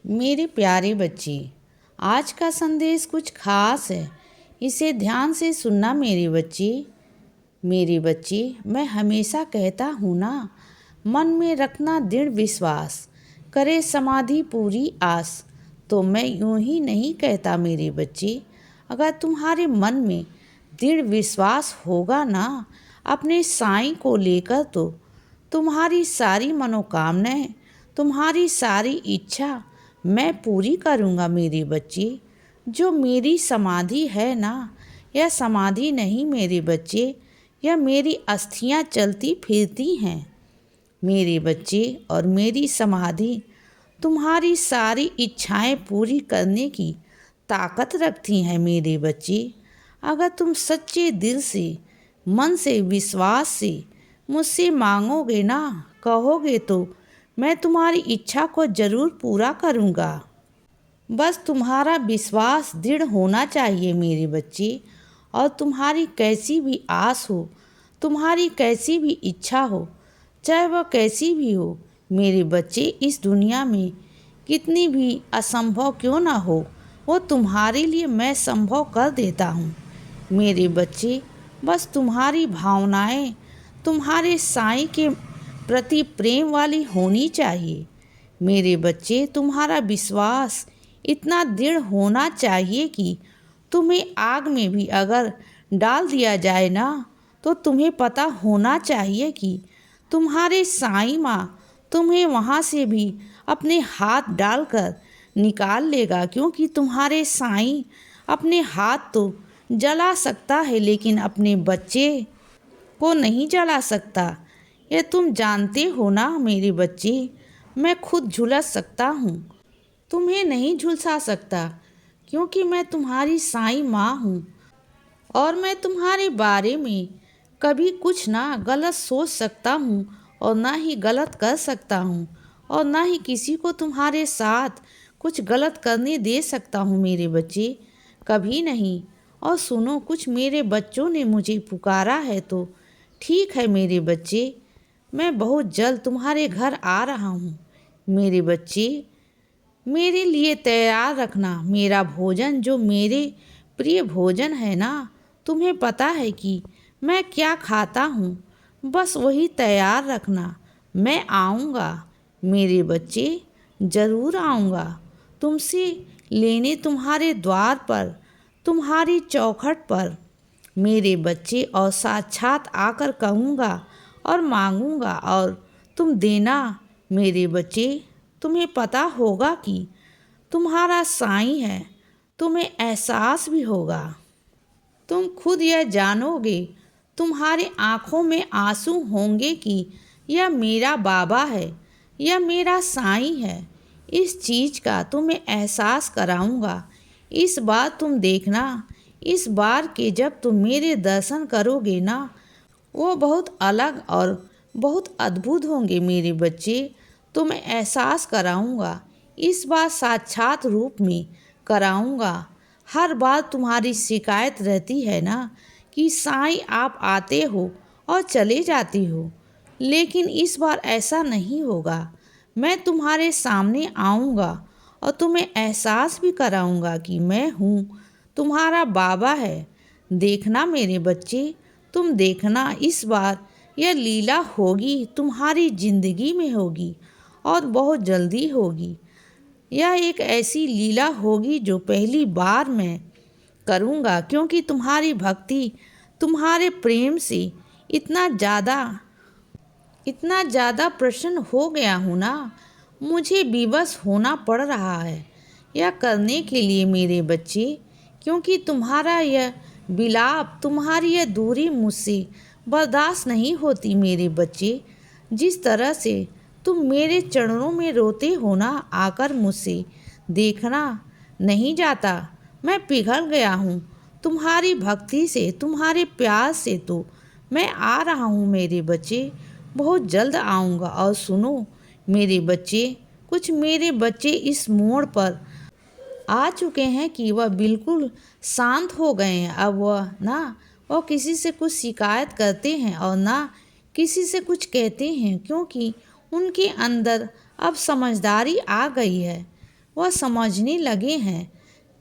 मेरे प्यारे बच्चे, आज का संदेश कुछ खास है। इसे ध्यान से सुनना मेरे बच्चे। मेरे बच्चे, मैं हमेशा कहता हूँ ना, मन में रखना दृढ़ विश्वास, करे समाधि पूरी आस। तो मैं यूं ही नहीं कहता मेरे बच्चे। अगर तुम्हारे मन में दृढ़ विश्वास होगा ना अपने साईं को लेकर, तो तुम्हारी सारी मनोकामनाएं, तुम्हारी सारी इच्छा मैं पूरी करूँगा मेरे बच्चे। जो मेरी समाधि है ना, यह समाधि नहीं मेरे बच्चे, यह मेरी अस्थियाँ चलती फिरती हैं मेरे बच्चे। और मेरी समाधि तुम्हारी सारी इच्छाएं पूरी करने की ताकत रखती हैं मेरे बच्चे। अगर तुम सच्चे दिल से, मन से, विश्वास से मुझसे मांगोगे ना, कहोगे, तो मैं तुम्हारी इच्छा को ज़रूर पूरा करूँगा। बस तुम्हारा विश्वास दृढ़ होना चाहिए मेरे बच्चे। और तुम्हारी कैसी भी आस हो, तुम्हारी कैसी भी इच्छा हो, चाहे वह कैसी भी हो मेरे बच्चे, इस दुनिया में कितनी भी असंभव क्यों ना हो, वो तुम्हारे लिए मैं संभव कर देता हूँ मेरे बच्चे। बस तुम्हारी भावनाएं तुम्हारे साईं के प्रति प्रेम वाली होनी चाहिए मेरे बच्चे। तुम्हारा विश्वास इतना दृढ़ होना चाहिए कि तुम्हें आग में भी अगर डाल दिया जाए ना, तो तुम्हें पता होना चाहिए कि तुम्हारे साईं माँ तुम्हें वहाँ से भी अपने हाथ डालकर निकाल लेगा। क्योंकि तुम्हारे साईं अपने हाथ तो जला सकता है, लेकिन अपने बच्चे को नहीं जला सकता। यह तुम जानते हो ना मेरे बच्चे। मैं खुद झुलस सकता हूँ, तुम्हें नहीं झुलसा सकता, क्योंकि मैं तुम्हारी साईं माँ हूँ। और मैं तुम्हारे बारे में कभी कुछ ना गलत सोच सकता हूँ, और ना ही गलत कर सकता हूँ, और ना ही किसी को तुम्हारे साथ कुछ गलत करने दे सकता हूँ मेरे बच्चे, कभी नहीं। और सुनो, कुछ मेरे बच्चों ने मुझे पुकारा है, तो ठीक है मेरे बच्चे, मैं बहुत जल्द तुम्हारे घर आ रहा हूँ मेरे बच्चे। मेरे लिए तैयार रखना मेरा भोजन, जो मेरे प्रिय भोजन है ना। तुम्हें पता है कि मैं क्या खाता हूँ, बस वही तैयार रखना। मैं आऊँगा मेरे बच्चे, ज़रूर आऊँगा तुमसे लेने, तुम्हारे द्वार पर, तुम्हारी चौखट पर मेरे बच्चे। और साक्षात आकर कहूँगा और मांगूँगा, और तुम देना मेरे बच्चे। तुम्हें पता होगा कि तुम्हारा साईं है, तुम्हें एहसास भी होगा, तुम खुद यह जानोगे, तुम्हारे आँखों में आंसू होंगे कि यह मेरा बाबा है, यह मेरा साईं है। इस चीज़ का तुम्हें एहसास कराऊंगा। इस बार तुम देखना, इस बार के जब तुम मेरे दर्शन करोगे ना, वो बहुत अलग और बहुत अद्भुत होंगे मेरे बच्चे। तुम्हें एहसास कराऊंगा, इस बार साक्षात रूप में कराऊंगा। हर बार तुम्हारी शिकायत रहती है ना कि साईं आप आते हो और चले जाती हो, लेकिन इस बार ऐसा नहीं होगा। मैं तुम्हारे सामने आऊँगा और तुम्हें एहसास भी कराऊँगा कि मैं हूँ, तुम्हारा बाबा है। देखना मेरे बच्चे, तुम देखना, इस बार यह लीला होगी, तुम्हारी ज़िंदगी में होगी, और बहुत जल्दी होगी। यह एक ऐसी लीला होगी जो पहली बार मैं करूँगा, क्योंकि तुम्हारी भक्ति, तुम्हारे प्रेम से इतना ज़्यादा प्रसन्न हो गया हूँ ना, मुझे विवश होना पड़ रहा है यह करने के लिए मेरे बच्चे। क्योंकि तुम्हारा यह विलाप, तुम्हारी यह दूरी मुझसे बर्दाश्त नहीं होती मेरे बच्चे। जिस तरह से तुम मेरे चरणों में रोते हो ना, आकर मुझसे देखना नहीं जाता। मैं पिघल गया हूँ तुम्हारी भक्ति से, तुम्हारे प्यार से। तो मैं आ रहा हूँ मेरे बच्चे, बहुत जल्द आऊँगा। और सुनो मेरे बच्चे, कुछ मेरे बच्चे इस मोड़ पर आ चुके हैं कि वह बिल्कुल शांत हो गए हैं। अब वह किसी से कुछ शिकायत करते हैं और ना किसी से कुछ कहते हैं, क्योंकि उनके अंदर अब समझदारी आ गई है। वह समझने लगे हैं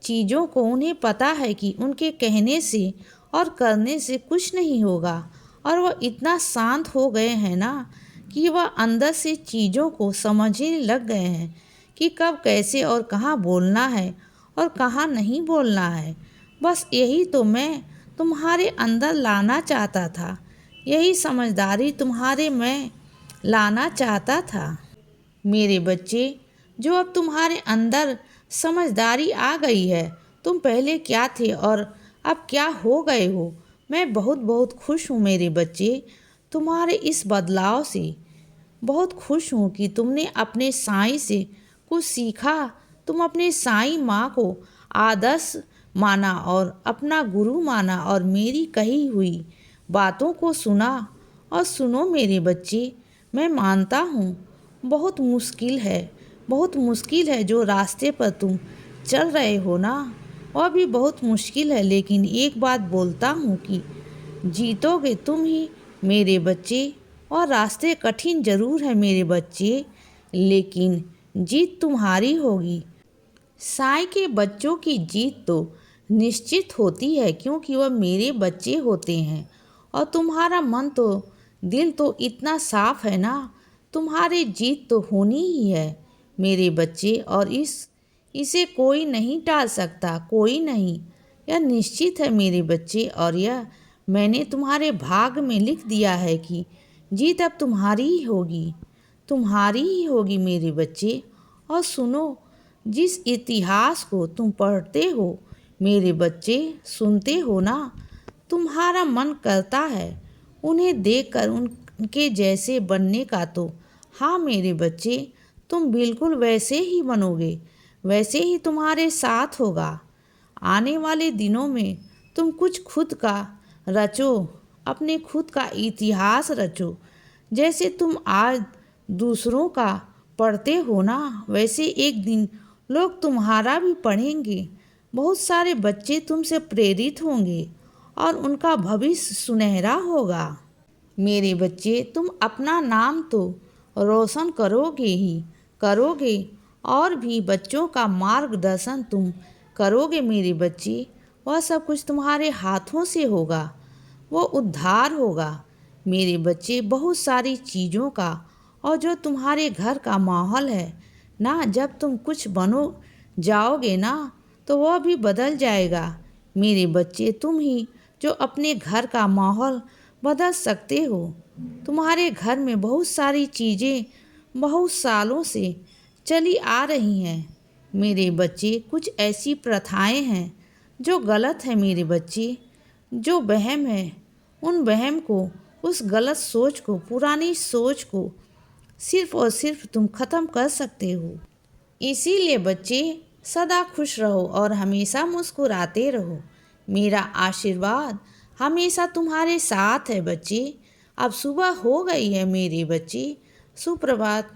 चीज़ों को। उन्हें पता है कि उनके कहने से और करने से कुछ नहीं होगा, और वह इतना शांत हो गए हैं ना कि वह अंदर से चीज़ों को समझने लग गए हैं कि कब कैसे और कहाँ बोलना है और कहाँ नहीं बोलना है। बस यही तो मैं तुम्हारे अंदर लाना चाहता था, यही समझदारी तुम्हारे में लाना चाहता था मेरे बच्चे। जो अब तुम्हारे अंदर समझदारी आ गई है, तुम पहले क्या थे और अब क्या हो गए हो, मैं बहुत बहुत खुश हूँ मेरे बच्चे तुम्हारे इस बदलाव से। बहुत खुश हूँ कि तुमने अपने साईं से कुछ सीखा। तुम अपने साईं माँ को आदर्श माना और अपना गुरु माना और मेरी कही हुई बातों को सुना। और सुनो मेरे बच्चे, मैं मानता हूँ बहुत मुश्किल है, बहुत मुश्किल है जो रास्ते पर तुम चल रहे हो ना, वह भी बहुत मुश्किल है। लेकिन एक बात बोलता हूँ कि जीतोगे तुम ही मेरे बच्चे। और रास्ते कठिन जरूर है मेरे बच्चे, लेकिन जीत तुम्हारी होगी। साईं के बच्चों की जीत तो निश्चित होती है, क्योंकि वह मेरे बच्चे होते हैं। और तुम्हारा मन तो दिल तो इतना साफ है ना, तुम्हारी जीत तो होनी ही है मेरे बच्चे। और इसे कोई नहीं टाल सकता, कोई नहीं। यह निश्चित है मेरे बच्चे, और यह मैंने तुम्हारे भाग में लिख दिया है कि जीत अब तुम्हारी ही होगी, तुम्हारी ही होगी मेरे बच्चे। और सुनो, जिस इतिहास को तुम पढ़ते हो मेरे बच्चे, सुनते हो ना, तुम्हारा मन करता है उन्हें देखकर उनके जैसे बनने का। तो हाँ मेरे बच्चे, तुम बिल्कुल वैसे ही बनोगे, वैसे ही तुम्हारे साथ होगा। आने वाले दिनों में तुम कुछ खुद का रचो, अपने खुद का इतिहास रचो। जैसे तुम आज दूसरों का पढ़ते हो ना, वैसे एक दिन लोग तुम्हारा भी पढ़ेंगे। बहुत सारे बच्चे तुमसे प्रेरित होंगे और उनका भविष्य सुनहरा होगा मेरे बच्चे। तुम अपना नाम तो रोशन करोगे ही करोगे, और भी बच्चों का मार्गदर्शन तुम करोगे मेरे बच्चे। वह सब कुछ तुम्हारे हाथों से होगा, वो उद्धार होगा मेरे बच्चे बहुत सारी चीज़ों का। और जो तुम्हारे घर का माहौल है ना, जब तुम कुछ बनो जाओगे ना, तो वह भी बदल जाएगा मेरे बच्चे। तुम ही जो अपने घर का माहौल बदल सकते हो। तुम्हारे घर में बहुत सारी चीज़ें बहुत सालों से चली आ रही हैं मेरे बच्चे। कुछ ऐसी प्रथाएं हैं जो गलत है मेरे बच्चे, जो वहम है, उन वहम को, उस गलत सोच को, पुरानी सोच को सिर्फ और सिर्फ तुम ख़त्म कर सकते हो। इसीलिए बच्चे सदा खुश रहो और हमेशा मुस्कुराते रहो। मेरा आशीर्वाद हमेशा तुम्हारे साथ है बच्चे। अब सुबह हो गई है मेरे बच्चे, सुप्रभात।